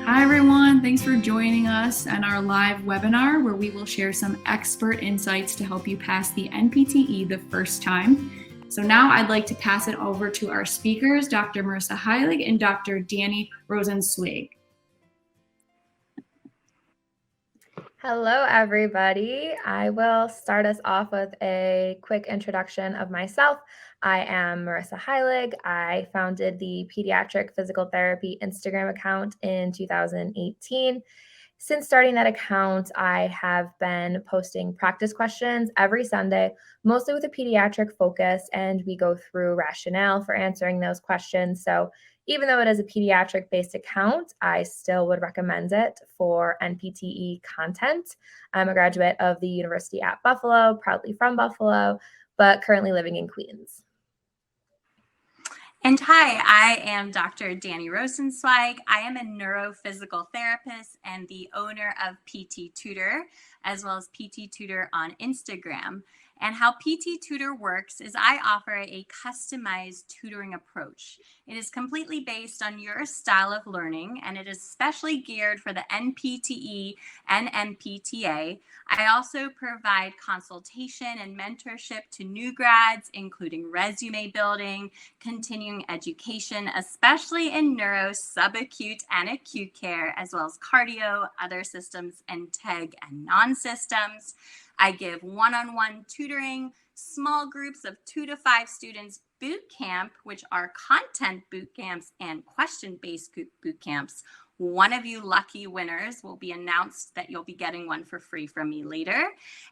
Hi everyone, thanks for joining us on our live webinar where we will share some expert insights to help you pass the NPTE the first time. So now I'd like to pass it over to our speakers, Dr. Marissa Heilig and Dr. Danielle Rosenzweig. Hello, everybody. I will start us off with a quick introduction of myself. I am Marissa Heilig. I founded the Pediatric Physical Therapy Instagram account in 2018. Since starting that account, I have been posting practice questions every Sunday, mostly with a pediatric focus, and we go through rationale for answering those questions. So even though it is a pediatric-based account, I still would recommend it for NPTE content. I'm a graduate of the University at Buffalo, proudly from Buffalo, but currently living in Queens. And hi, I am Dr. Danielle Rosenzweig. I am a neurophysical therapist and the owner of PTutor, as well as PTutor on Instagram. And how PTutor works is I offer a customized tutoring approach. It is completely based on your style of learning, and it is specially geared for the NPTE and NPTE. I also provide consultation and mentorship to new grads, including resume building, continuing education, especially in neuro, subacute, and acute care, as well as cardio, other systems, and TEG and non-systems. I give one-on-one tutoring, small groups of 2 to 5 students boot camp, which are content boot camps and question-based boot camps. One of you lucky winners will be announced that you'll be getting one for free from me later.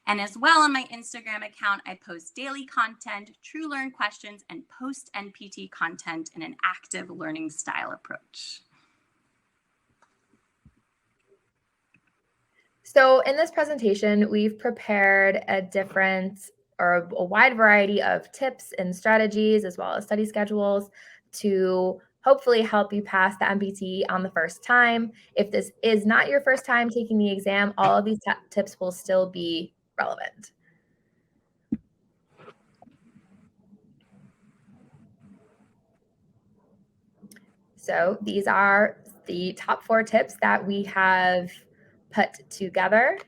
And as well on my Instagram account, I post daily content, TrueLearn questions, and post-NPT content in an active learning style approach. So in this presentation, we've prepared a wide variety of tips and strategies, as well as study schedules to hopefully help you pass the NPTE on the first time. If this is not your first time taking the exam, all of these tips will still be relevant. So these are the top 4 tips that we have put together.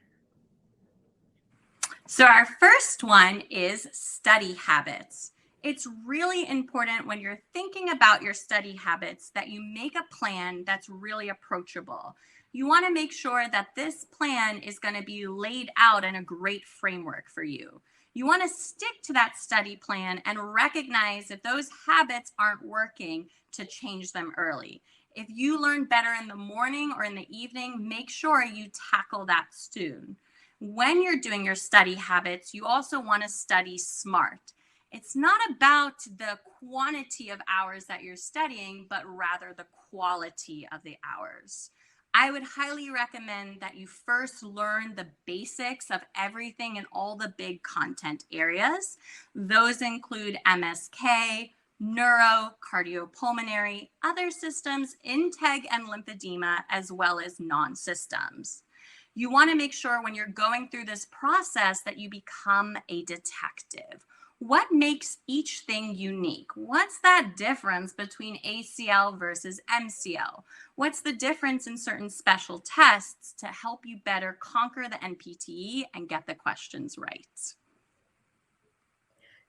So our first one is study habits. It's really important when you're thinking about your study habits that you make a plan that's really approachable. You want to make sure that this plan is going to be laid out in a great framework for you. You want to stick to that study plan and recognize if those habits aren't working to change them early. If you learn better in the morning or in the evening, make sure you tackle that soon. When you're doing your study habits, you also want to study smart. It's not about the quantity of hours that you're studying, but rather the quality of the hours. I would highly recommend that you first learn the basics of everything in all the big content areas. Those include MSK, neuro, cardiopulmonary, other systems, INTEG and lymphedema, as well as non-systems. You want to make sure when you're going through this process that you become a detective. What makes each thing unique? What's that difference between ACL versus MCL? What's the difference in certain special tests to help you better conquer the NPTE and get the questions right?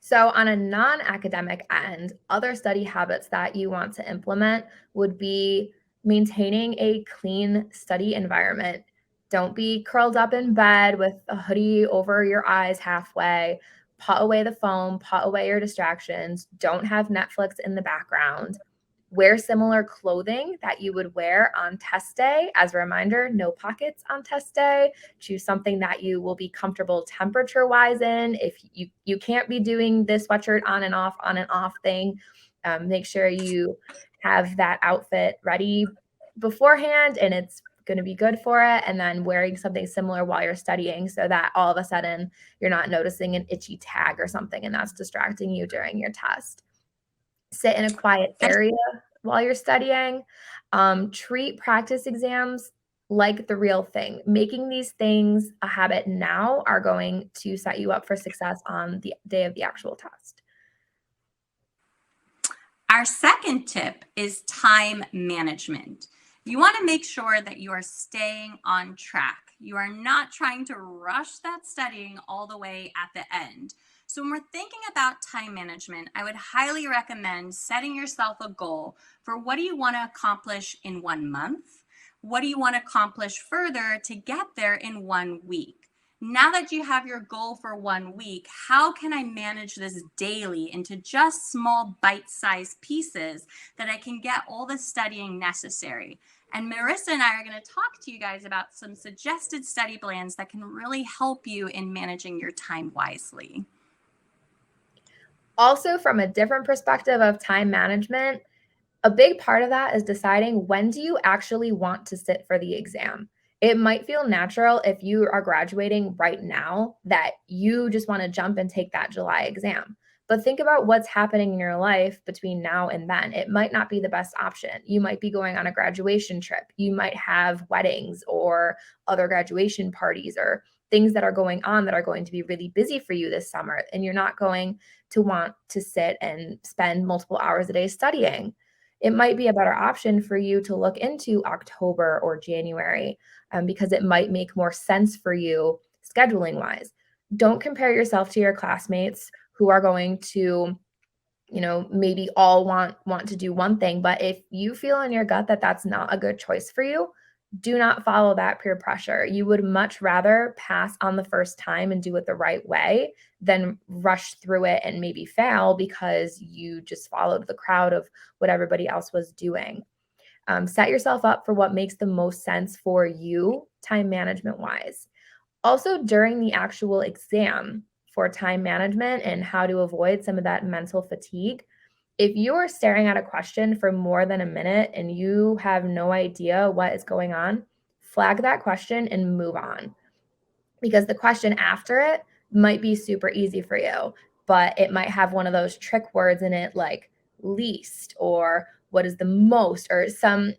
So on a non-academic end, other study habits that you want to implement would be maintaining a clean study environment. Don't be curled up in bed with a hoodie over your eyes halfway. Put away the phone, put away your distractions. Don't have Netflix in the background. Wear similar clothing that you would wear on test day. As a reminder, no pockets on test day. Choose something that you will be comfortable temperature-wise in. If you can't be doing this sweatshirt on and off thing, make sure you have that outfit ready beforehand and it's going to be good for it, and then wearing something similar while you're studying so that all of a sudden you're not noticing an itchy tag or something and that's distracting you during your test. Sit in a quiet area while you're studying. Treat practice exams like the real thing. Making these things a habit now are going to set you up for success on the day of the actual test. Our second tip is time management. You want to make sure that you are staying on track. You are not trying to rush that studying all the way at the end. So when we're thinking about time management, I would highly recommend setting yourself a goal for what do you want to accomplish in 1 month? What do you want to accomplish further to get there in 1 week? Now that you have your goal for 1 week, how can I manage this daily into just small bite-sized pieces that I can get all the studying necessary? And Marissa and I are going to talk to you guys about some suggested study plans that can really help you in managing your time wisely. Also, from a different perspective of time management, a big part of that is deciding when do you actually want to sit for the exam. It might feel natural if you are graduating right now that you just want to jump and take that July exam. But think about what's happening in your life between now and then. It might not be the best option. You might be going on a graduation trip. You might have weddings or other graduation parties or things that are going on that are going to be really busy for you this summer. And you're not going to want to sit and spend multiple hours a day studying. It might be a better option for you to look into October or January because it might make more sense for you scheduling wise. Don't compare yourself to your classmates who are going to, maybe all want to do one thing. But if you feel in your gut that that's not a good choice for you, do not follow that peer pressure. You would much rather pass on the first time and do it the right way than rush through it and maybe fail because you just followed the crowd of what everybody else was doing. Set yourself up for what makes the most sense for you time management wise. Also, during the actual exam for time management and how to avoid some of that mental fatigue, if you are staring at a question for more than a minute and you have no idea what is going on, flag that question and move on. Because the question after it might be super easy for you, but it might have one of those trick words in it like least or what is the most or some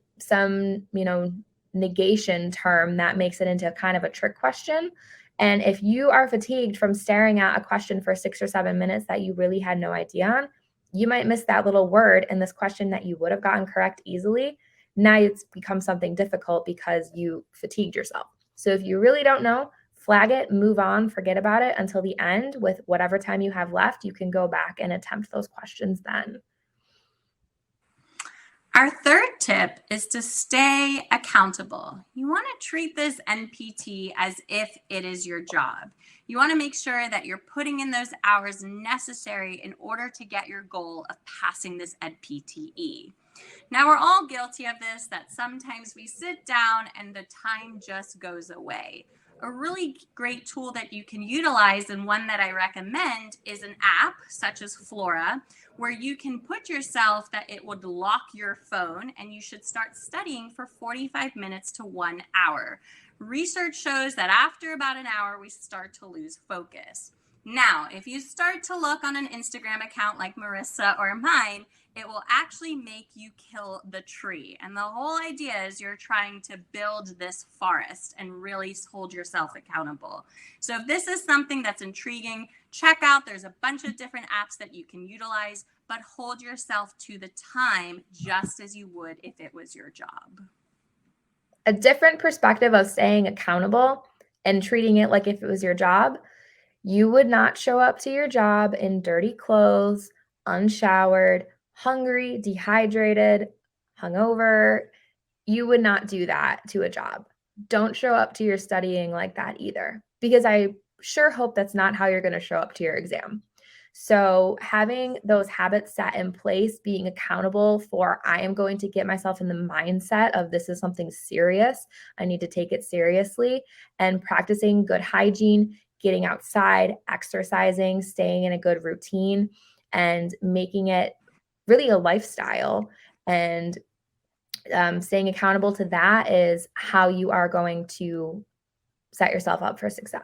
negation term that makes it into kind of a trick question. And if you are fatigued from staring at a question for 6 or 7 minutes that you really had no idea on, you might miss that little word in this question that you would have gotten correct easily. Now it's become something difficult because you fatigued yourself. So if you really don't know, flag it, move on, forget about it until the end. With whatever time you have left, you can go back and attempt those questions then. Our third tip is to stay accountable. You want to treat this NPT as if it is your job. You want to make sure that you're putting in those hours necessary in order to get your goal of passing this NPTE. Now, we're all guilty of this, that sometimes we sit down and the time just goes away. A really great tool that you can utilize, and one that I recommend, is an app such as Flora, where you can put yourself that it would lock your phone and you should start studying for 45 minutes to 1 hour. Research shows that after about an hour, we start to lose focus. Now, if you start to look on an Instagram account like Marissa or mine, it will actually make you kill the tree. And the whole idea is you're trying to build this forest and really hold yourself accountable. So if this is something that's intriguing, check out. There's a bunch of different apps that you can utilize, but hold yourself to the time just as you would if it was your job. A different perspective of staying accountable and treating it like if it was your job. You would not show up to your job in dirty clothes, unshowered, hungry, dehydrated, hungover. You would not do that to a job. Don't show up to your studying like that either, because I sure hope that's not how you're going to show up to your exam. So having those habits set in place, being accountable for, I am going to get myself in the mindset of this is something serious. I need to take it seriously, and practicing good hygiene, getting outside, exercising, staying in a good routine, and making it really a lifestyle. And staying accountable to that is how you are going to set yourself up for success.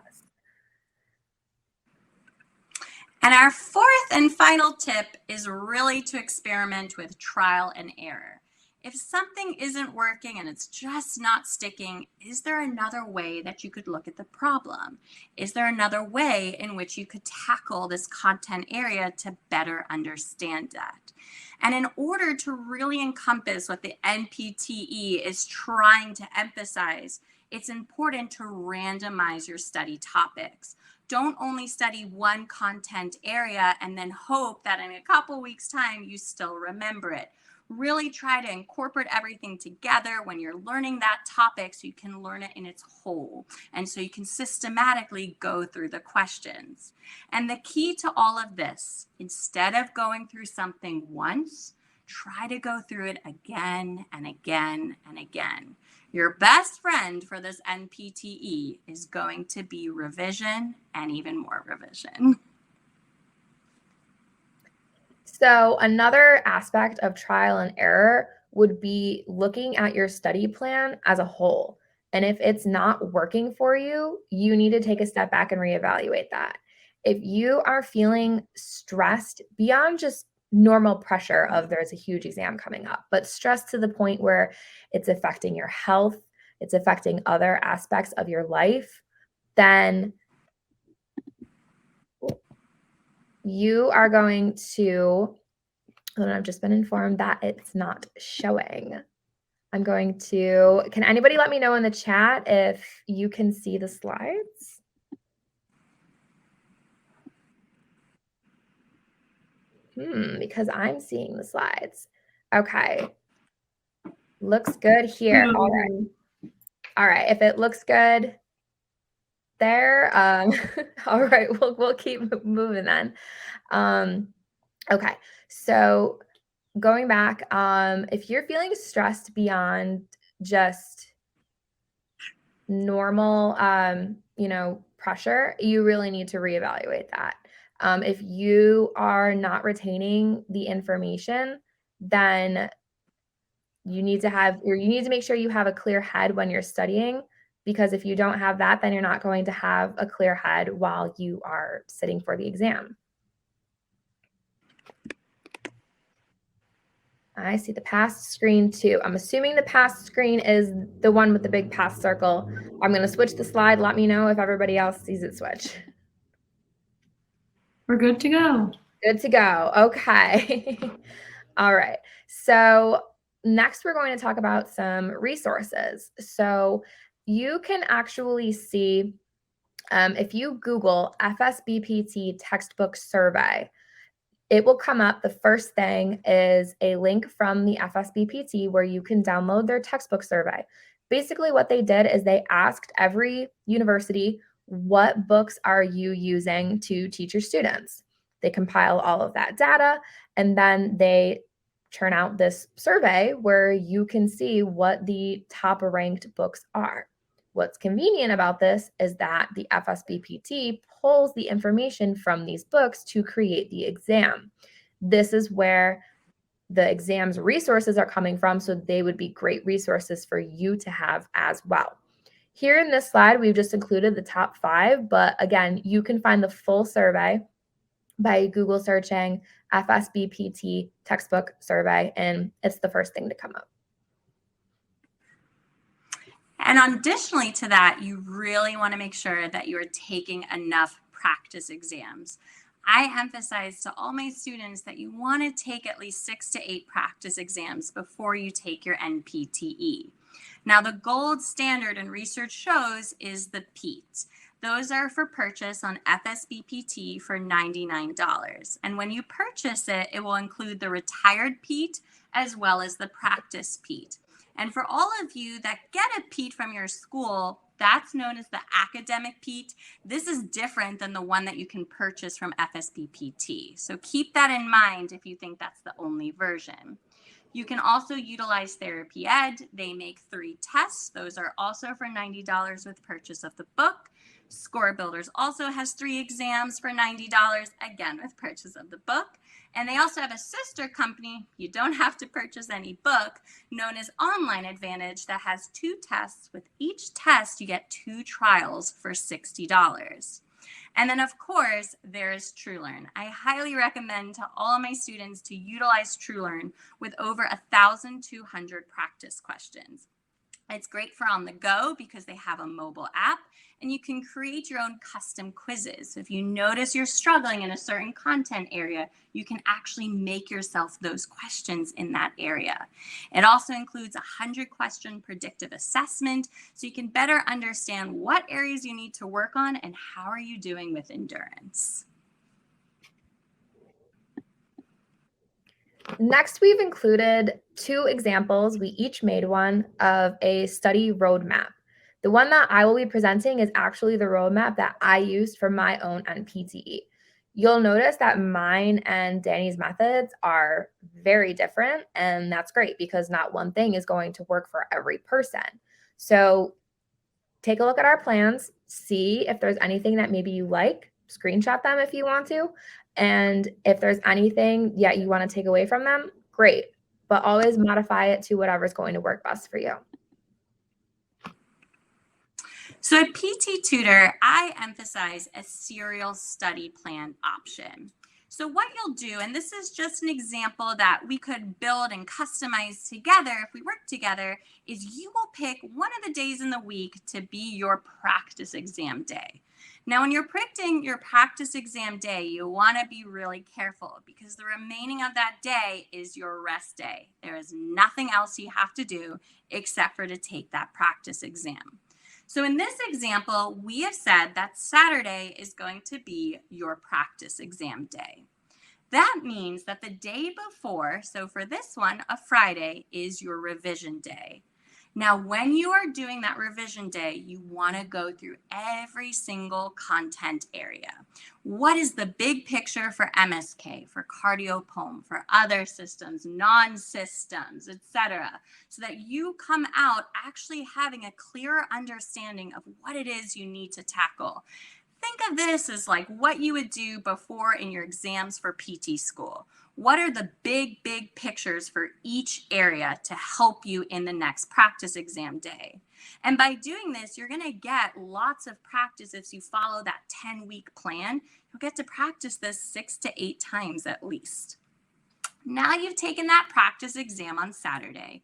And our fourth and final tip is really to experiment with trial and error. If something isn't working and it's just not sticking, is there another way that you could look at the problem? Is there another way in which you could tackle this content area to better understand that? And in order to really encompass what the NPTE is trying to emphasize, it's important to randomize your study topics. Don't only study one content area and then hope that in a couple weeks' time you still remember it. Really try to incorporate everything together when you're learning that topic so you can learn it in its whole, and so you can systematically go through the questions. And the key to all of this, instead of going through something once, try to go through it again and again and again. Your best friend for this NPTE is going to be revision and even more revision. So another aspect of trial and error would be looking at your study plan as a whole. And if it's not working for you, you need to take a step back and reevaluate that. If you are feeling stressed beyond just normal pressure of there's a huge exam coming up, but stressed to the point where it's affecting your health, it's affecting other aspects of your life, then you are going to, and I've just been informed that it's not showing. I'm going to, can anybody let me know in the chat if you can see the slides? Because I'm seeing the slides. Okay. Looks good here. All right. All right. If it looks good there, all right, we'll keep moving then. Okay. So going back, if you're feeling stressed beyond just normal, pressure, you really need to reevaluate that. If you are not retaining the information, then you need to make sure you have a clear head when you're studying, because if you don't have that, then you're not going to have a clear head while you are sitting for the exam. I see the past screen too. I'm assuming the past screen is the one with the big past circle. I'm going to switch the slide. Let me know if everybody else sees it switch. We're good to go. Good to go. Okay. All right. So next we're going to talk about some resources. So you can actually see, if you Google FSBPT textbook survey, it will come up. The first thing is a link from the FSBPT where you can download their textbook survey. Basically what they did is they asked every university, what books are you using to teach your students? They compile all of that data, and then they turn out this survey where you can see what the top ranked books are. What's convenient about this is that the FSBPT pulls the information from these books to create the exam. This is where the exam's resources are coming from, so they would be great resources for you to have as well. Here in this slide, we've just included the top 5, but again, you can find the full survey by Google searching FSBPT textbook survey, and it's the first thing to come up. And additionally to that, you really want to make sure that you're taking enough practice exams. I emphasize to all my students that you want to take at least 6 to 8 practice exams before you take your NPTE. Now, the gold standard in research shows is the PEAT. Those are for purchase on FSBPT for $99. And when you purchase it, it will include the retired PEAT as well as the practice PEAT. And for all of you that get a PEAT from your school, that's known as the academic PEAT. This is different than the one that you can purchase from FSBPT. So keep that in mind if you think that's the only version. You can also utilize Therapy Ed. They make 3 tests. Those are also for $90 with purchase of the book. Score Builders also has 3 exams for $90, again with purchase of the book. And they also have a sister company, you don't have to purchase any book, known as Online Advantage, that has 2 tests. With each test, you get 2 trials for $60. And then, of course, there's TrueLearn. I highly recommend to all of my students to utilize TrueLearn with over 1,200 practice questions. It's great for on the go because they have a mobile app and you can create your own custom quizzes. So if you notice you're struggling in a certain content area, you can actually make yourself those questions in that area. It also includes a 100-question predictive assessment so you can better understand what areas you need to work on and how are you doing with endurance. Next, we've included 2 examples. We each made one of a study roadmap. The one that I will be presenting is actually the roadmap that I used for my own NPTE. You'll notice that mine and Danny's methods are very different, and that's great because not one thing is going to work for every person. So take a look at our plans, see if there's anything that maybe you like, screenshot them if you want to, and if there's anything you want to take away from them, great, but always modify it to whatever's going to work best for you. So at PTutor, I emphasize a serial study plan option. So what you'll do, and this is just an example that we could build and customize together if we work together, is you will pick one of the days in the week to be your practice exam day. Now, when you're picking your practice exam day, you want to be really careful because the remaining of that day is your rest day. There is nothing else you have to do except for to take that practice exam. So in this example, we have said that Saturday is going to be your practice exam day. That means that the day before, so for this one, a Friday, is your revision day. Now, when you are doing that revision day, you want to go through every single content area. What is the big picture for MSK, for cardiopulm, for other systems, non-systems, etc., so that you come out actually having a clearer understanding of what it is you need to tackle. Think of this as like what you would do before in your exams for PT school. What are the big pictures for each area to help you in the next practice exam day? And by doing this, you're going to get lots of practice. If you follow that 10-week plan, you'll get to practice this 6 to 8 times at least. Now you've taken that practice exam on Saturday.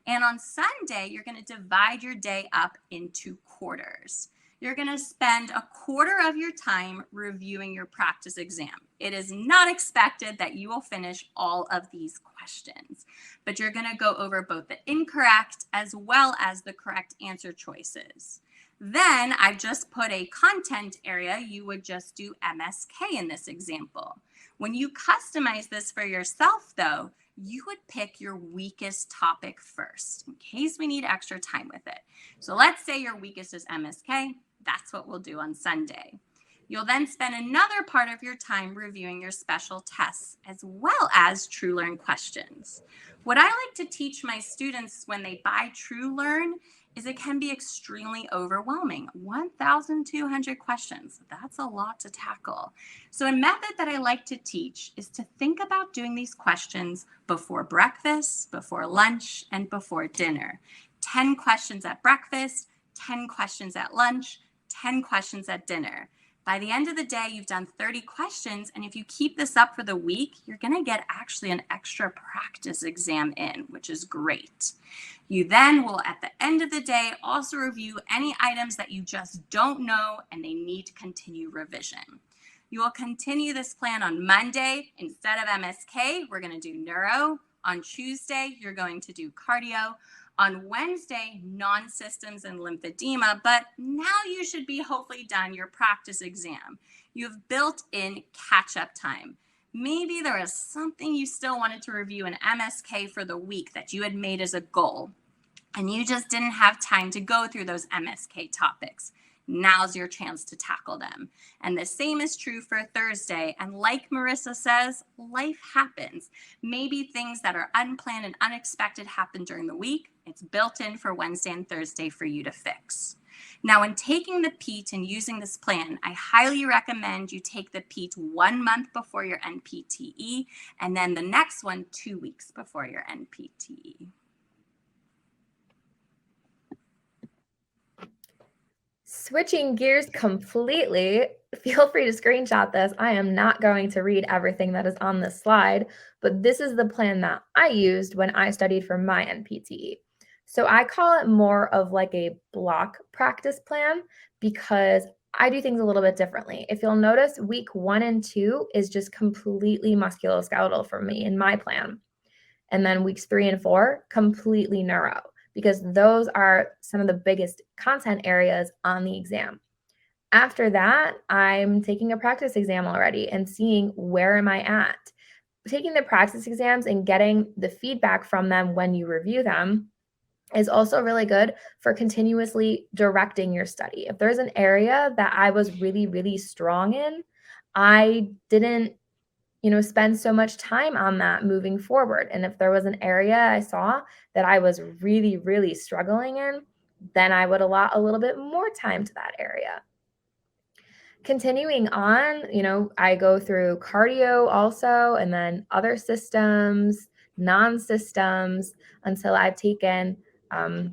And on Sunday, you're going to divide your day up into quarters. You're going to spend a quarter of your time reviewing your practice exam. It is not expected that you will finish all of these questions, but you're going to go over both the incorrect as well as the correct answer choices. Then I've just put a content area. You would just do MSK in this example. When you customize this for yourself, though, you would pick your weakest topic first in case we need extra time with it. So let's say your weakest is MSK. That's what we'll do on Sunday. You'll then spend another part of your time reviewing your special tests as well as TrueLearn questions. What I like to teach my students when they buy TrueLearn is it can be extremely overwhelming. 1,200 questions, that's a lot to tackle. So a method that I like to teach is to think about doing these questions before breakfast, before lunch, and before dinner. 10 questions at breakfast, 10 questions at lunch, 10 questions at dinner. By the end of the day, you've done 30 questions, and if you keep this up for the week, you're going to get actually an extra practice exam in, which is great. You then will, at the end of the day, also review any items that you just don't know and they need to continue revision. You will continue this plan on Monday. Instead of MSK, we're going to do neuro. On Tuesday, you're going to do cardio. On Wednesday, non-systems and lymphedema, but now you should be hopefully done your practice exam. You've built in catch-up time. Maybe there is something you still wanted to review in MSK for the week that you had made as a goal, and you just didn't have time to go through those MSK topics. Now's your chance to tackle them. And the same is true for Thursday. And like Marissa says, life happens. Maybe things that are unplanned and unexpected happen during the week. It's built in for Wednesday and Thursday for you to fix. Now, when taking the PEAT and using this plan, I highly recommend you take the PEAT 1 month before your NPTE, and then the next one 2 weeks before your NPTE. Switching gears completely, feel free to screenshot this. I am not going to read everything that is on this slide, but this is the plan that I used when I studied for my NPTE. So I call it more of like a block practice plan because I do things a little bit differently. If you'll notice, week 1 and 2 is just completely musculoskeletal for me in my plan. And then weeks 3 and 4, completely neuro, because those are some of the biggest content areas on the exam. After that, I'm taking a practice exam already and seeing where am I at. Taking the practice exams and getting the feedback from them when you review them is also really good for continuously directing your study. If there's an area that I was really, really strong in, I didn't, spend so much time on that moving forward. And if there was an area I saw that I was really, really struggling in, then I would allot a little bit more time to that area. Continuing on, I go through cardio also, and then other systems, non-systems, until I've taken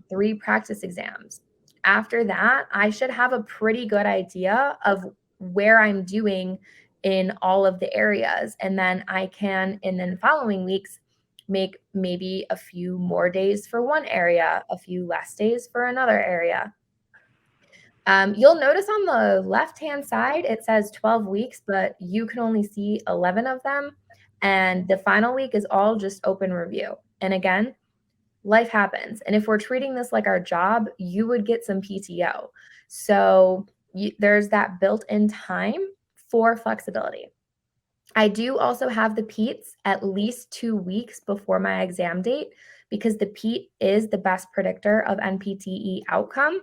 3 practice exams. After that, I should have a pretty good idea of where I'm doing in all of the areas. And then I can, in the following weeks, make maybe a few more days for one area, a few less days for another area. You'll notice on the left-hand side, it says 12 weeks, but you can only see 11 of them. And the final week is all just open review. And again, life happens. And if we're treating this like our job, you would get some PTO. So there's that built-in time for flexibility. I do also have the PETs at least 2 weeks before my exam date because the PET is the best predictor of NPTE outcome.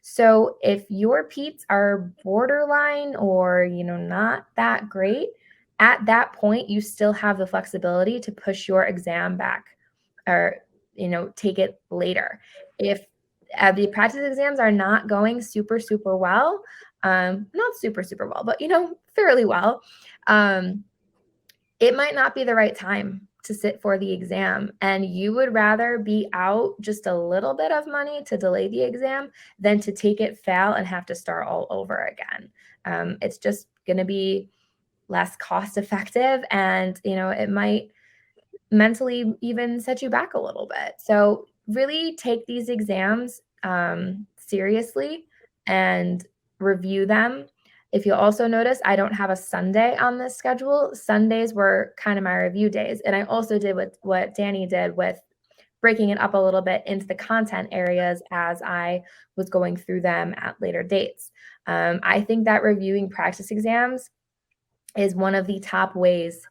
So if your PETs are borderline or, not that great, at that point, you still have the flexibility to push your exam back or, take it later. If the practice exams are not going super, super well, not super, super well, but, fairly well, it might not be the right time to sit for the exam, and you would rather be out just a little bit of money to delay the exam than to take it, fail, and have to start all over again. It's just going to be less cost effective, and it might mentally even set you back a little bit. So really take these exams seriously and review them. If you'll also notice, I don't have a Sunday on this schedule. Sundays were kind of my review days. And I also did what Danny did with breaking it up a little bit into the content areas as I was going through them at later dates. I think that reviewing practice exams is one of the top ways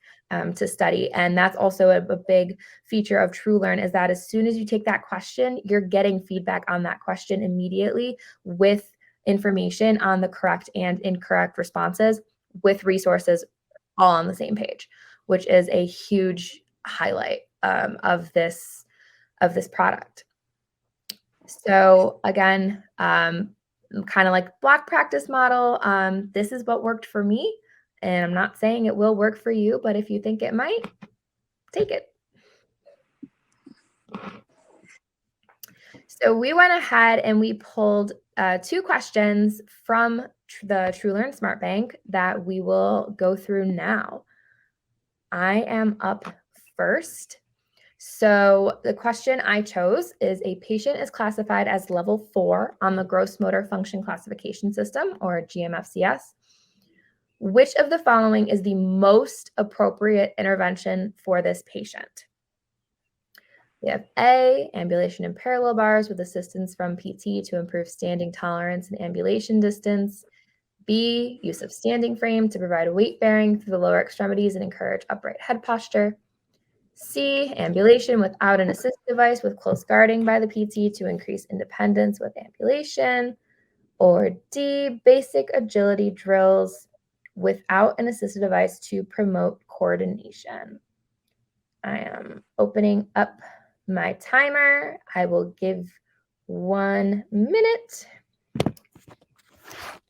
to study. And that's also a big feature of TrueLearn, is that as soon as you take that question, you're getting feedback on that question immediately with information on the correct and incorrect responses with resources all on the same page, which is a huge highlight of this product. So again, kind of like block practice model, this is what worked for me. And I'm not saying it will work for you, but if you think it might, take it. So we went ahead and we pulled 2 questions from the TrueLearn SmartBank that we will go through now. I am up first. So the question I chose is: a patient is classified as level 4 on the Gross Motor Function Classification System, or GMFCS. Which of the following is the most appropriate intervention for this patient? We have A, ambulation and parallel bars with assistance from PT to improve standing tolerance and ambulation distance. B, use of standing frame to provide weight bearing through the lower extremities and encourage upright head posture. C, ambulation without an assist device with close guarding by the PT to increase independence with ambulation. Or D, basic agility drills without an assistive device to promote coordination. I am opening up my timer. I will give 1 minute,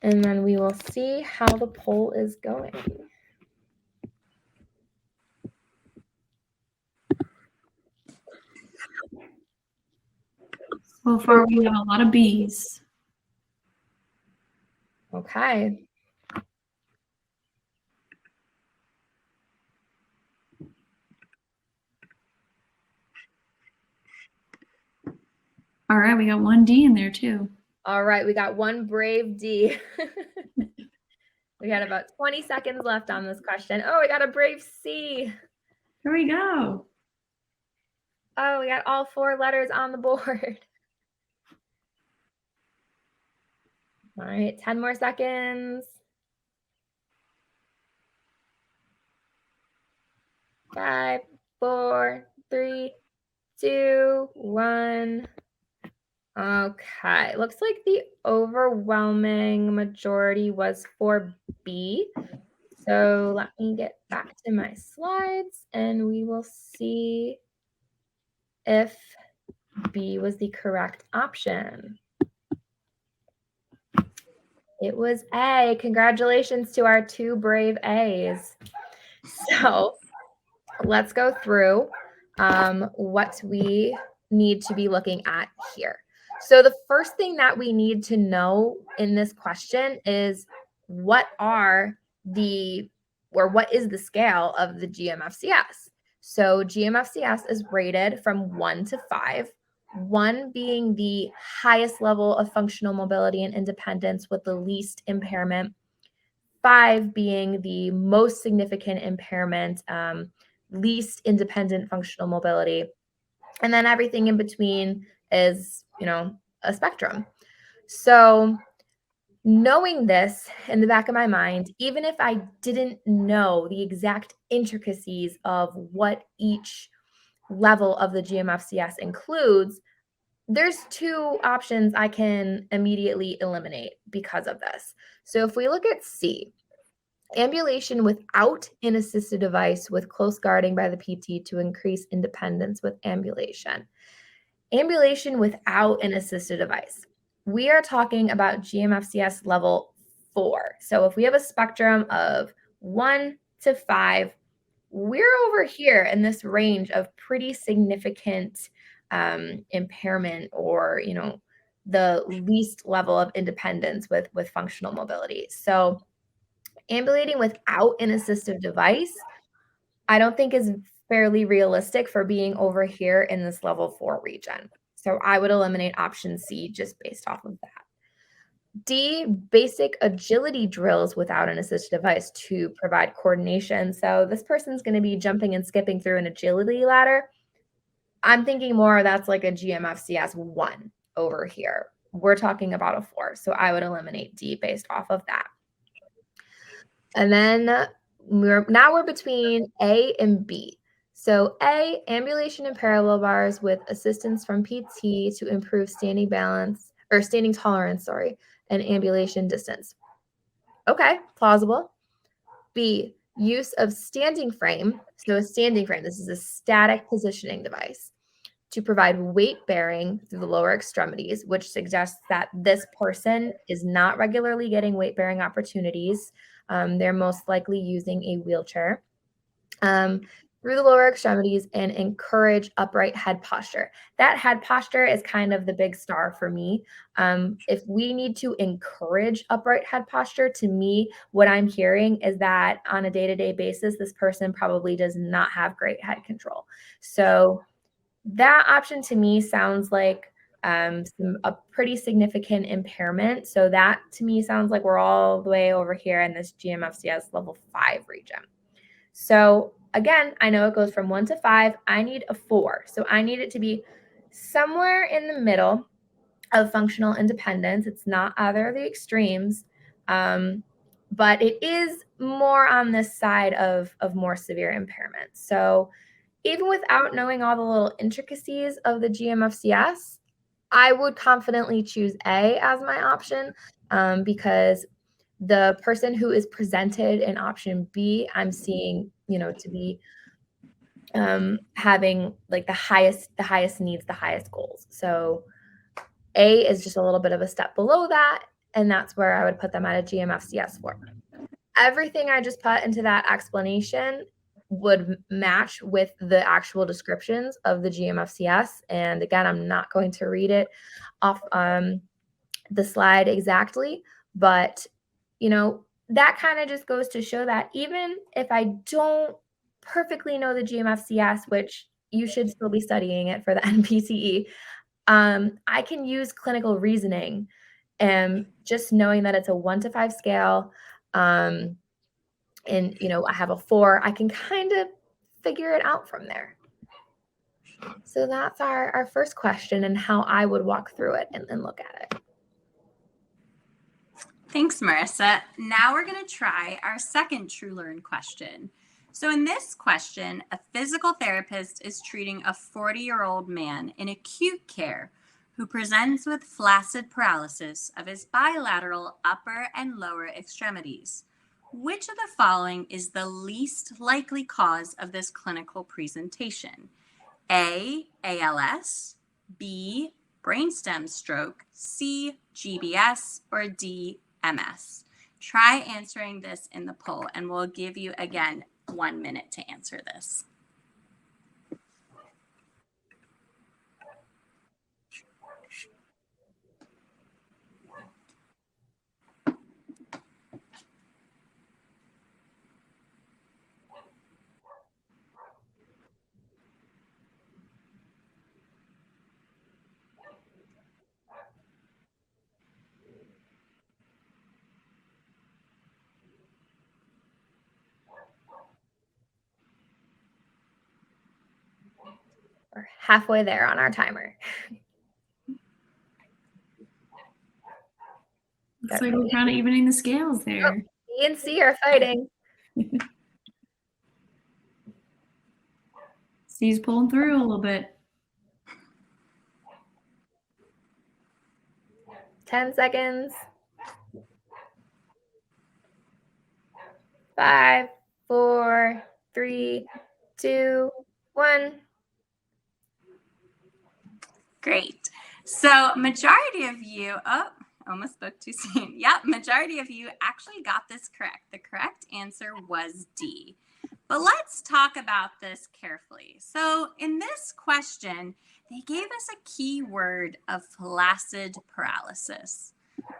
and then we will see how the poll is going. So far, we have a lot of B's. Okay. All right, we got one D in there too. All right, we got one brave D. We got about 20 seconds left on this question. Oh, we got a brave C. Here we go. Oh, we got all 4 letters on the board. All right, 10 more seconds. 5, 4, 3, 2, 1. Okay, looks like the overwhelming majority was for B. So let me get back to my slides and we will see if B was the correct option. It was A. Congratulations to our 2 brave A's. So let's go through what we need to be looking at here. So the first thing that we need to know in this question is what is the scale of the GMFCS? So GMFCS is rated from 1 to 5, 1 being the highest level of functional mobility and independence with the least impairment, 5 being the most significant impairment, least independent functional mobility. And then everything in between is, a spectrum. So knowing this in the back of my mind, even if I didn't know the exact intricacies of what each level of the GMFCS includes, there's 2 options I can immediately eliminate because of this. So if we look at C, ambulation without an assisted device with close guarding by the PT to increase independence with ambulation. Ambulation without an assisted device. We are talking about GMFCS level 4. So if we have a spectrum of 1 to 5, we're over here in this range of pretty significant impairment or, the least level of independence with functional mobility. So ambulating without an assistive device, I don't think is fairly realistic for being over here in this level 4 region. So I would eliminate option C just based off of that. D, basic agility drills without an assistive device to provide coordination. So this person's going to be jumping and skipping through an agility ladder. I'm thinking more that's like a GMFCS 1 over here. We're talking about a 4. So I would eliminate D based off of that. And then we're between A and B. So A, ambulation and parallel bars with assistance from PT to improve standing tolerance, and ambulation distance. Okay, plausible. B, use of standing frame. So a standing frame, this is a static positioning device to provide weight bearing through the lower extremities, which suggests that this person is not regularly getting weight bearing opportunities. They're most likely using a wheelchair through the lower extremities and encourage upright head posture. That head posture is kind of the big star for me. If we need to encourage upright head posture, to me, what I'm hearing is that on a day-to-day basis, this person probably does not have great head control. So that option to me sounds like a pretty significant impairment. So that to me sounds like we're all the way over here in this GMFCS level 5 region. So again, I know it goes from 1 to 5. I need a 4. So I need it to be somewhere in the middle of functional independence. It's not either of the extremes, but it is more on this side of more severe impairment. So even without knowing all the little intricacies of the GMFCS, I would confidently choose A as my option because the person who is presented in option B, I'm seeing, to be having like the highest needs, the highest goals. So A is just a little bit of a step below that, and that's where I would put them at a GMFCS 4. Everything I just put into that explanation would match with the actual descriptions of the GMFCS. And again, I'm not going to read it off the slide exactly, but that kind of just goes to show that even if I don't perfectly know the GMFCS, which you should still be studying it for the NPTE, I can use clinical reasoning and just knowing that it's a 1 to 5 scale. And, I have a 4, I can kind of figure it out from there. So that's our first question and how I would walk through it and look at it. Thanks, Marissa. Now we're going to try our second TrueLearn question. So in this question, a physical therapist is treating a 40-year-old man in acute care who presents with flaccid paralysis of his bilateral upper and lower extremities. Which of the following is the least likely cause of this clinical presentation? A, ALS, B, brainstem stroke, C, GBS, or D, MS? Try answering this in the poll, and we'll give you, again, 1 minute to answer this. We're halfway there on our timer. Looks like we're kind of evening the scales there. B and C are fighting. C's pulling through a little bit. 10 seconds. 5, 4, 3, 2, 1. Great. So majority of you, almost spoke too soon. Yep, majority of you actually got this correct. The correct answer was D. But let's talk about this carefully. So in this question, they gave us a key word of flaccid paralysis.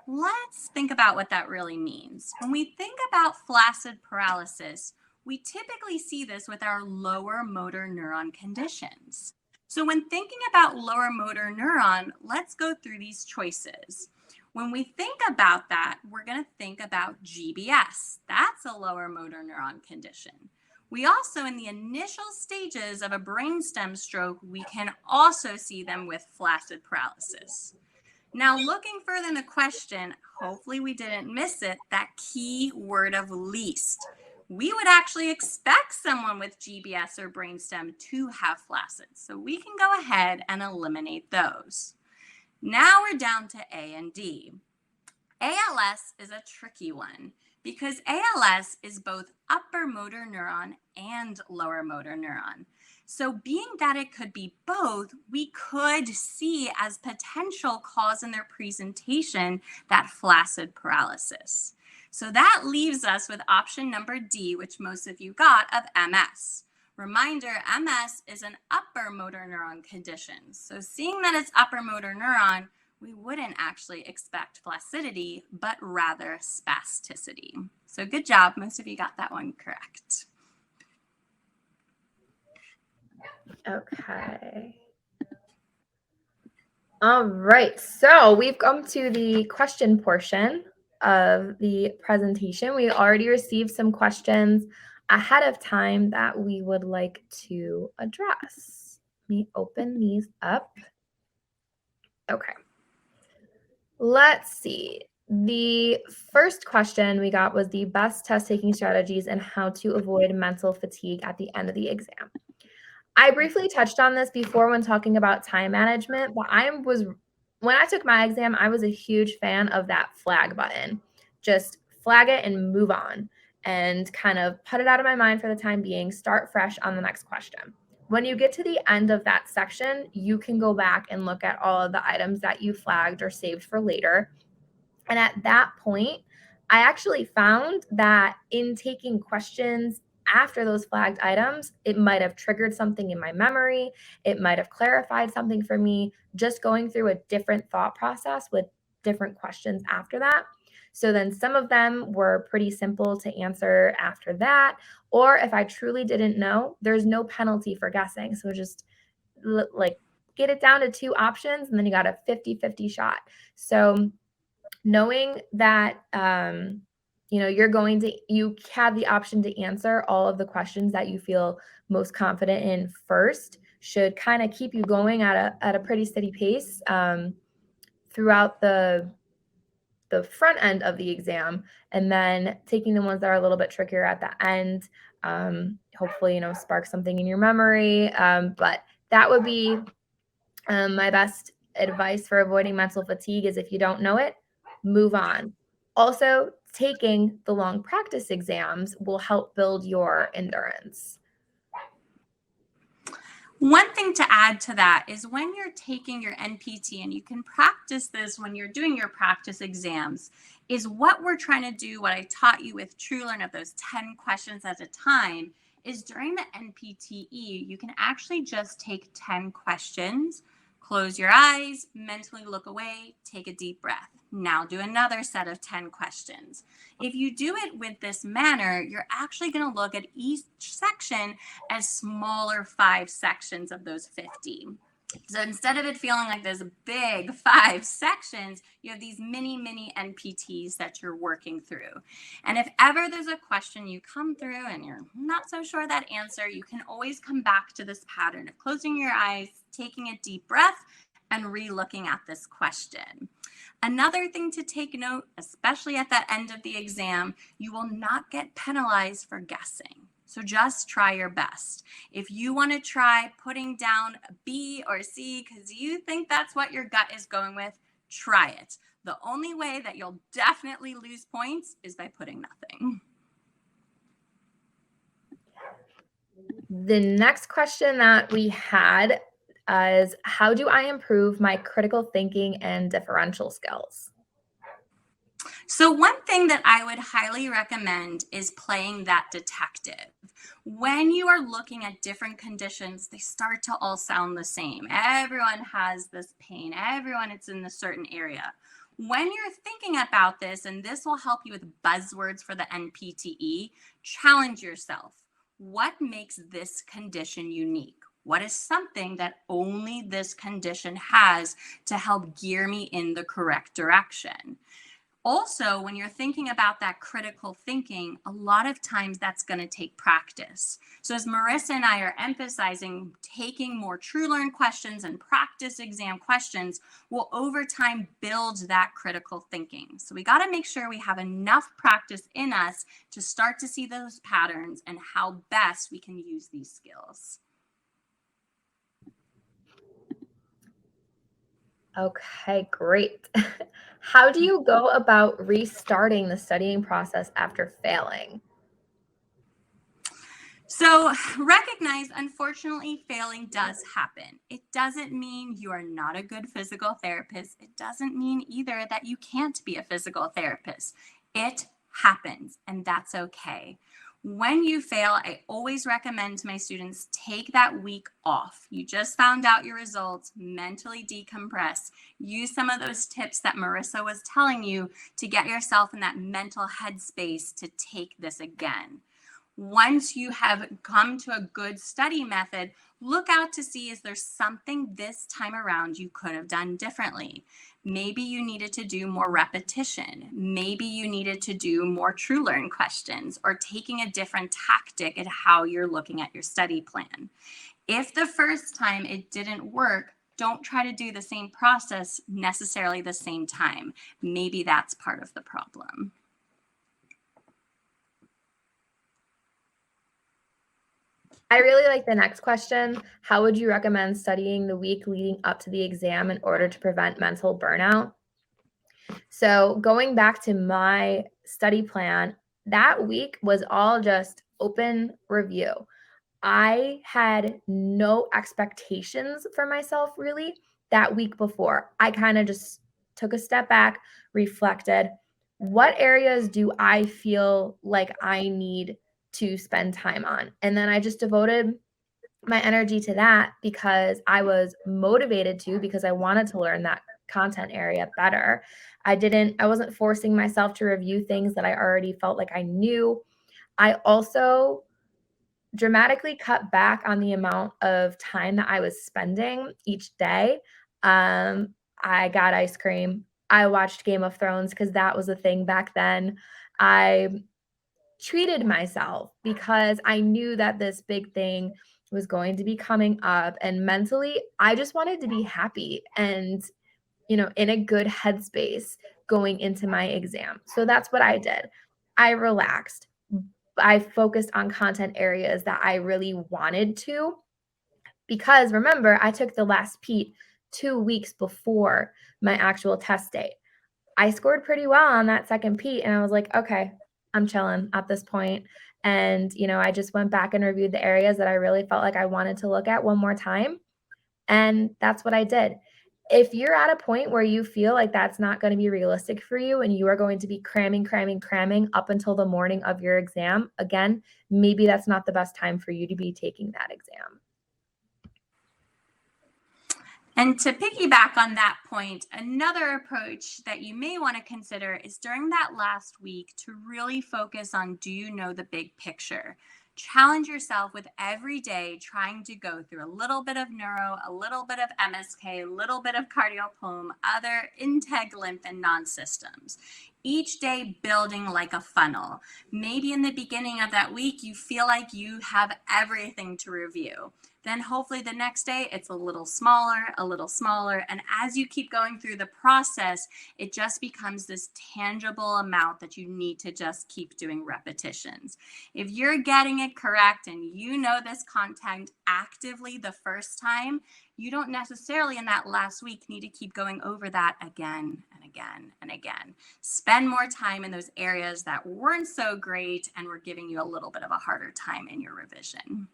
Let's think about what that really means. When we think about flaccid paralysis, we typically see this with our lower motor neuron conditions. So when thinking about lower motor neuron, let's go through these choices. When we think about that, we're going to think about GBS. That's a lower motor neuron condition. We also, in the initial stages of a brainstem stroke, we can also see them with flaccid paralysis. Now, looking further in the question, hopefully we didn't miss it, that key word of least. We would actually expect someone with GBS or brainstem to have flaccid. So we can go ahead and eliminate those. Now we're down to A and D. ALS is a tricky one because ALS is both upper motor neuron and lower motor neuron. So being that it could be both, we could see as potential cause in their presentation that flaccid paralysis. So that leaves us with option number D, which most of you got, of MS. Reminder, MS is an upper motor neuron condition. So seeing that it's upper motor neuron, we wouldn't actually expect flaccidity, but rather spasticity. So good job. Most of you got that one correct. Okay. All right. So we've come to the question portion of the presentation. We already received some questions ahead of time that we would like to address. Let me open these up. Okay. Let's see. The first question we got was the best test-taking strategies and how to avoid mental fatigue at the end of the exam. I briefly touched on this before when talking about time management, but when I took my exam, I was a huge fan of that flag button. Just flag it and move on and kind of put it out of my mind for the time being, start fresh on the next question. When you get to the end of that section, you can go back and look at all of the items that you flagged or saved for later. And at that point, I actually found that in taking questions after those flagged items, it might have triggered something in my memory. It might have clarified something for me, just going through a different thought process with different questions after that. So then some of them were pretty simple to answer after that. Or if I truly didn't know, there's no penalty for guessing. So just like get it down to 2 options, and then you got a 50-50 shot. So knowing that, you know, you have the option to answer all of the questions that you feel most confident in first should kind of keep you going at a pretty steady pace throughout the front end of the exam, and then taking the ones that are a little bit trickier at the end, hopefully, you know, spark something in your memory. But that would be my best advice for avoiding mental fatigue is if you don't know it, move on. Also, taking the long practice exams will help build your endurance. One thing to add to that is when you're taking your NPT, and you can practice this when you're doing your practice exams, is what we're trying to do, what I taught you with TrueLearn of those 10 questions at a time, is during the NPTE, you can actually just take 10 questions, close your eyes, mentally look away, take a deep breath. Now do another set of 10 questions. If you do it with this manner, you're actually going to look at each section as smaller 5 sections of those 50. So instead of it feeling like there's a big 5 sections, you have these mini NPTs that you're working through. And if ever there's a question you come through and you're not so sure that answer, you can always come back to this pattern of closing your eyes, taking a deep breath, and re-looking at this question. Another thing to take note, especially at the end of the exam, you will not get penalized for guessing. So just try your best. If you want to try putting down a B or C because you think that's what your gut is going with, try it. The only way that you'll definitely lose points is by putting nothing. The next question that we had is, how do I improve my critical thinking and differential skills? So one thing that I would highly recommend is playing that detective. When you are looking at different conditions, they start to all sound the same. Everyone has this pain. Everyone is in a certain area. When you're thinking about this, and this will help you with buzzwords for the NPTE, challenge yourself. What makes this condition unique? What is something that only this condition has to help gear me in the correct direction? Also, when you're thinking about that critical thinking, a lot of times that's going to take practice. So as Marissa and I are emphasizing, taking more TrueLearn questions and practice exam questions will over time build that critical thinking. So we got to make sure we have enough practice in us to start to see those patterns and how best we can use these skills. Okay, great. How do you go about restarting the studying process after failing? So recognize, unfortunately, failing does happen. It doesn't mean you are not a good physical therapist. It doesn't mean either that you can't be a physical therapist. It happens, and that's okay. When you fail, I always recommend to my students, take that week off. You just found out your results, mentally decompress. Use some of those tips that Marissa was telling you to get yourself in that mental headspace to take this again. Once you have come to a good study method, look out to see, is there something this time around you could have done differently? Maybe you needed to do more repetition. Maybe you needed to do more TrueLearn questions, or taking a different tactic at how you're looking at your study plan. If the first time it didn't work, don't try to do the same process necessarily the same time. Maybe that's part of the problem. I really like the next question. How would you recommend studying the week leading up to the exam in order to prevent mental burnout? So going back to my study plan, that week was all just open review. I had no expectations for myself really that week before. I kind of just took a step back, reflected. What areas do I feel like I need to spend time on? And then I just devoted my energy to that because I was motivated to, because I wanted to learn that content area better. I wasn't forcing myself to review things that I already felt like I knew. I also dramatically cut back on the amount of time that I was spending each day. I got ice cream. I watched Game of Thrones because that was a thing back then. I treated myself because I knew that this big thing was going to be coming up, and mentally I just wanted to be happy and, in a good headspace going into my exam. So that's what I did. I relaxed. I focused on content areas that I really wanted to, because remember, I took the last PET 2 weeks before my actual test date. I scored pretty well on that second PET, and I was like, okay, I'm chilling at this point. And, I just went back and reviewed the areas that I really felt like I wanted to look at one more time. And that's what I did. If you're at a point where you feel like that's not going to be realistic for you and you are going to be cramming up until the morning of your exam, again, maybe that's not the best time for you to be taking that exam. And to piggyback on that point, another approach that you may want to consider is during that last week to really focus on, do you know the big picture? Challenge yourself with every day trying to go through a little bit of neuro, a little bit of MSK, a little bit of cardiopulm, other integ, lymph, and non-systems. Each day building like a funnel. Maybe in the beginning of that week, you feel like you have everything to review. Then hopefully the next day it's a little smaller. And as you keep going through the process, it just becomes this tangible amount that you need to just keep doing repetitions. If you're getting it correct and you know this content actively the first time, you don't necessarily in that last week need to keep going over that again and again and again. Spend more time in those areas that weren't so great and were giving you a little bit of a harder time in your revision.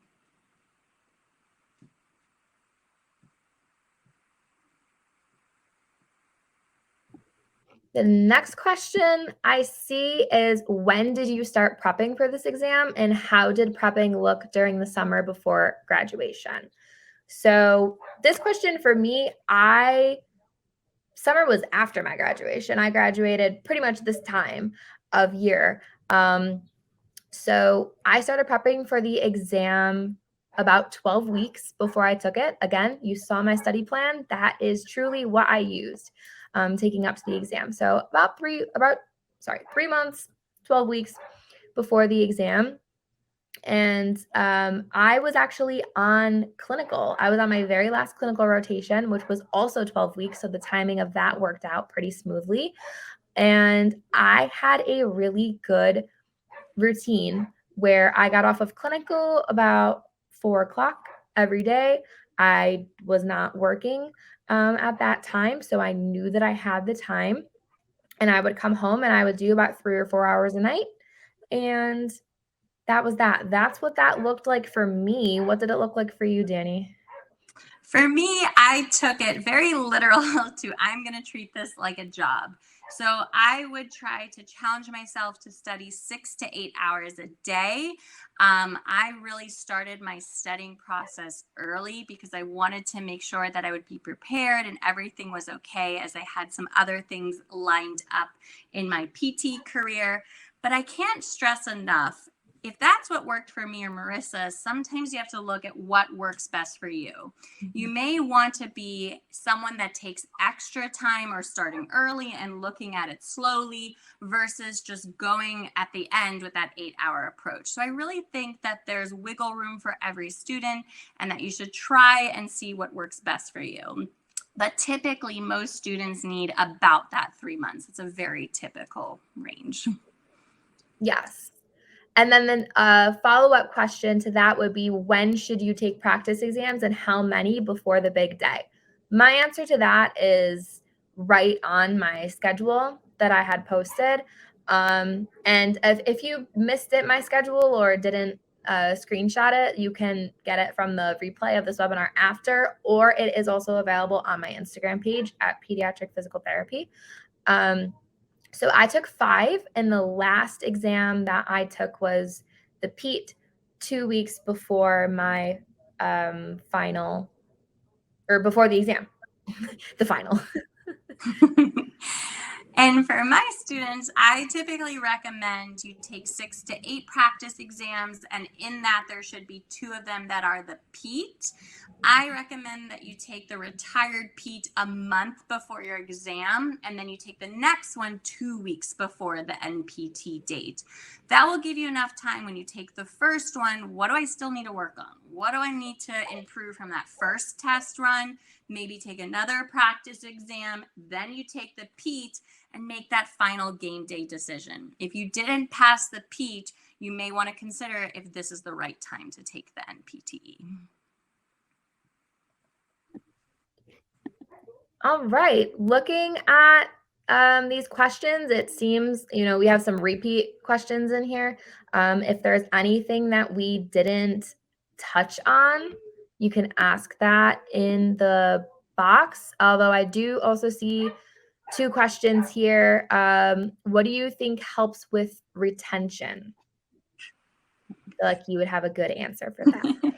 The next question I see is, when did you start prepping for this exam, and how did prepping look during the summer before graduation? So this question for me, summer was after my graduation. I graduated pretty much this time of year. So I started prepping for the exam about 12 weeks before I took it. Again, you saw my study plan. That is truly what I used taking up to the exam. So about 3 months, 12 weeks before the exam. And I was actually on clinical. I was on my very last clinical rotation, which was also 12 weeks. So the timing of that worked out pretty smoothly. And I had a really good routine where I got off of clinical about 4:00 every day. I was not working at that time, so I knew that I had the time, and I would come home and I would do about 3 or 4 hours a night. And that was that. That's what that looked like for me. What did it look like for you, Danny? For me, I took it very literal to I'm going to treat this like a job. So I would try to challenge myself to study 6 to 8 hours a day. I really started my studying process early because I wanted to make sure that I would be prepared and everything was okay, as I had some other things lined up in my PT career. But I can't stress enough, if that's what worked for me or Marissa, sometimes you have to look at what works best for you. You may want to be someone that takes extra time or starting early and looking at it slowly versus just going at the end with that 8-hour approach. So I really think that there's wiggle room for every student and that you should try and see what works best for you. But typically, most students need about that 3 months. It's a very typical range. Yes. And then a follow-up question to that would be, when should you take practice exams and how many before the big day? My answer to that is right on my schedule that I had posted. And if you missed it, my schedule, or didn't screenshot it, you can get it from the replay of this webinar after, or it is also available on my Instagram page at Pediatric Physical Therapy. So I took 5, and the last exam that I took was the PET 2 weeks before my final, or before the exam, the final. And for my students, I typically recommend you take 6 to 8 practice exams, and in that there should be 2 of them that are the PET. I recommend that you take the retired PET a month before your exam, and then you take the next one 2 weeks before the NPT date. That will give you enough time when you take the first one. What do I still need to work on? What do I need to improve from that first test run? Maybe take another practice exam, then you take the PET and make that final game day decision. If you didn't pass the PET, you may want to consider if this is the right time to take the NPTE. All right, looking at these questions, it seems, we have some repeat questions in here. If there's anything that we didn't touch on, you can ask that in the box. Although I do also see 2 questions here. What do you think helps with retention? I feel like you would have a good answer for that.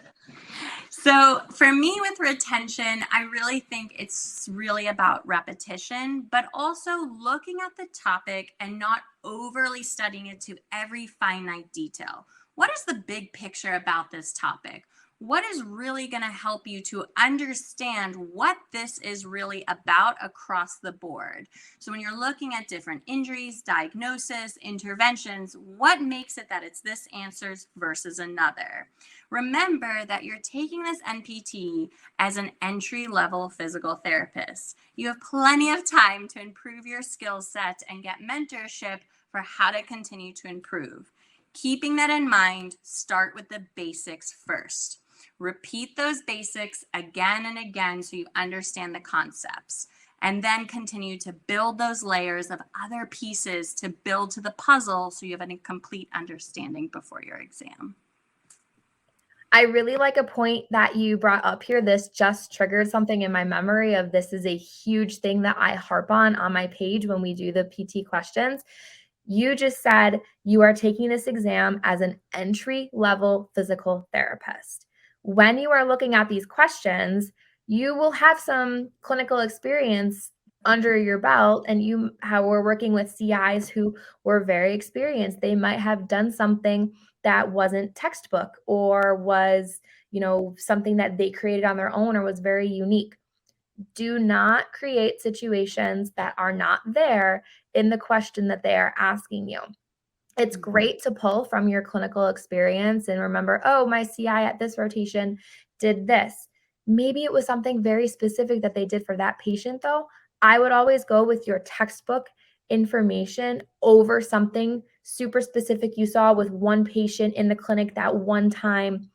So for me with retention, I really think it's really about repetition, but also looking at the topic and not overly studying it to every finite detail. What is the big picture about this topic? What is really going to help you to understand what this is really about across the board? So when you're looking at different injuries, diagnosis, interventions, what makes it that it's this answer versus another? Remember that you're taking this NPTE as an entry-level physical therapist. You have plenty of time to improve your skill set and get mentorship for how to continue to improve. Keeping that in mind, start with the basics first. Repeat those basics again and again so you understand the concepts, and then continue to build those layers of other pieces to build to the puzzle so you have a complete understanding before your exam. I really like a point that you brought up here. This just triggered something in my memory of this is a huge thing that I harp on my page when we do the PT questions. You just said you are taking this exam as an entry-level physical therapist. When you are looking at these questions, you will have some clinical experience under your belt, and we're working with CIs who were very experienced. They might have done something that wasn't textbook or was, something that they created on their own or was very unique. Do not create situations that are not there in the question that they are asking you. It's great to pull from your clinical experience and remember, oh, my CI at this rotation did this. Maybe it was something very specific that they did for that patient, though. I would always go with your textbook information over something super specific you saw with one patient in the clinic that one time.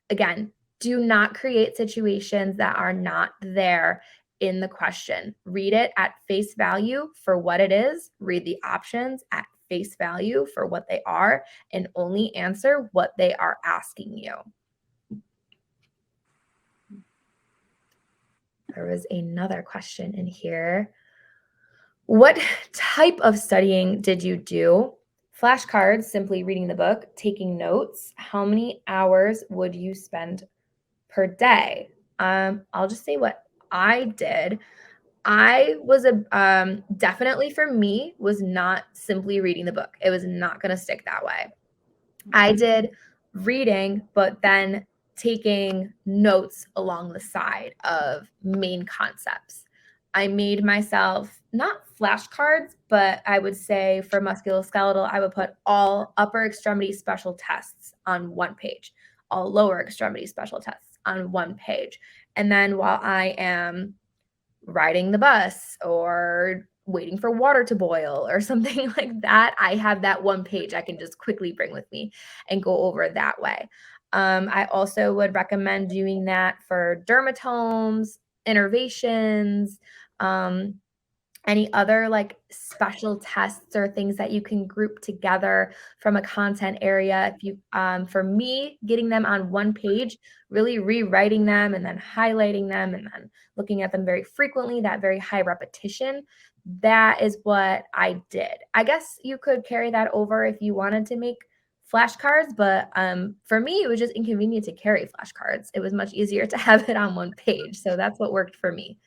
Again, do not create situations that are not there in the question. Read it at face value for what it is. Read the options at face value for what they are, and only answer what they are asking you. There was another question in here. What type of studying did you do? Flashcards, simply reading the book, taking notes. How many hours would you spend per day? I'll just say what I did. I was definitely for me was not simply reading the book. It was not going to stick that way. I did reading, but then taking notes along the side of main concepts. I made myself not flashcards, but I would say for musculoskeletal, I would put all upper extremity special tests on one page, all lower extremity special tests on one page. And then while I am riding the bus or waiting for water to boil or something like that, I have that one page I can just quickly bring with me and go over that way. I also would recommend doing that for dermatomes, innervations, any other like special tests or things that you can group together from a content area. If you, for me, getting them on one page, really rewriting them and then highlighting them and then looking at them very frequently, that very high repetition, that is what I did. I guess you could carry that over if you wanted to make flashcards, but for me, it was just inconvenient to carry flashcards. It was much easier to have it on one page. So that's what worked for me.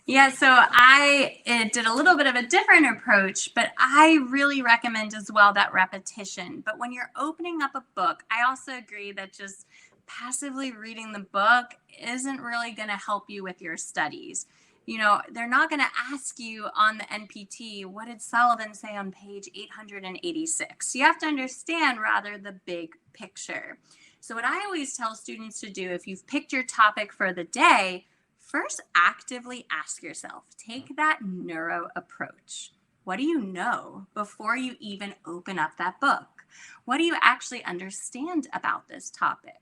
Yeah, so I did a little bit of a different approach, but I really recommend as well that repetition. But when you're opening up a book, I also agree that just passively reading the book isn't really going to help you with your studies. They're not going to ask you on the NPT, what did Sullivan say on page 886? You have to understand rather the big picture. So what I always tell students to do, if you've picked your topic for the day, first actively ask yourself, take that neuro approach. What do you know before you even open up that book? What do you actually understand about this topic?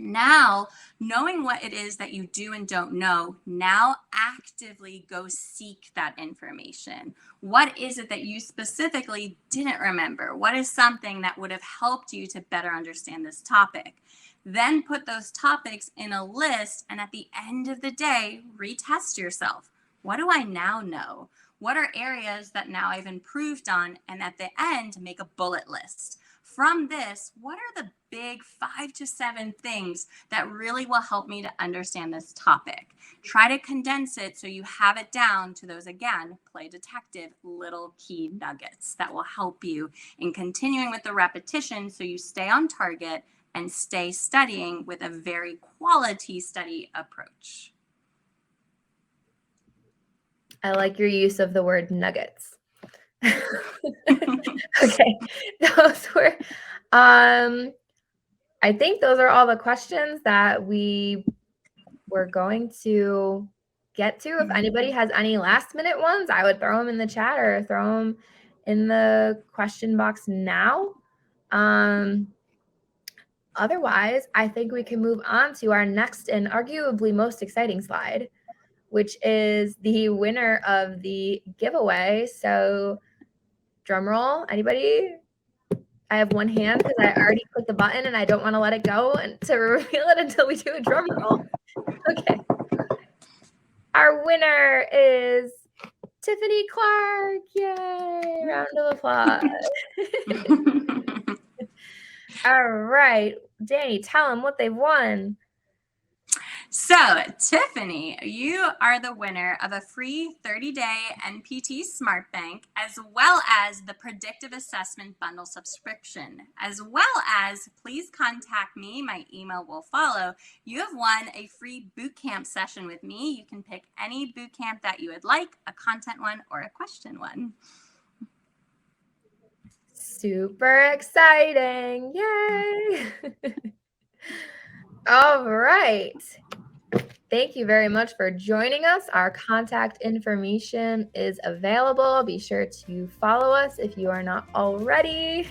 Now, knowing what it is that you do and don't know, now actively go seek that information. What is it that you specifically didn't remember? What is something that would have helped you to better understand this topic? Then put those topics in a list, and at the end of the day, retest yourself. What do I now know? What are areas that now I've improved on? And at the end, make a bullet list. From this, what are the big 5 to 7 things that really will help me to understand this topic? Try to condense it so you have it down to those, again, play detective, little key nuggets that will help you in continuing with the repetition so you stay on target and stay studying with a very quality study approach. I like your use of the word nuggets. Okay, those were, I think those are all the questions that we were going to get to. If anybody has any last minute ones, I would throw them in the chat or throw them in the question box now. Otherwise, I think we can move on to our next and arguably most exciting slide, which is the winner of the giveaway. So drum roll, anybody? I have one hand because I already clicked the button and I don't want to let it go and to reveal it until we do a drum roll. Okay. Our winner is Tiffany Clark. Yay! Round of applause. All right. Danny, tell them what they've won. So, Tiffany, you are the winner of a free 30-day NPTE SmartBank, as well as the Predictive Assessment Bundle subscription, as well as please contact me. My email will follow. You have won a free bootcamp session with me. You can pick any bootcamp that you would like, a content one or a question one. Super exciting. Yay. All right. Thank you very much for joining us. Our contact information is available. Be sure to follow us if you are not already.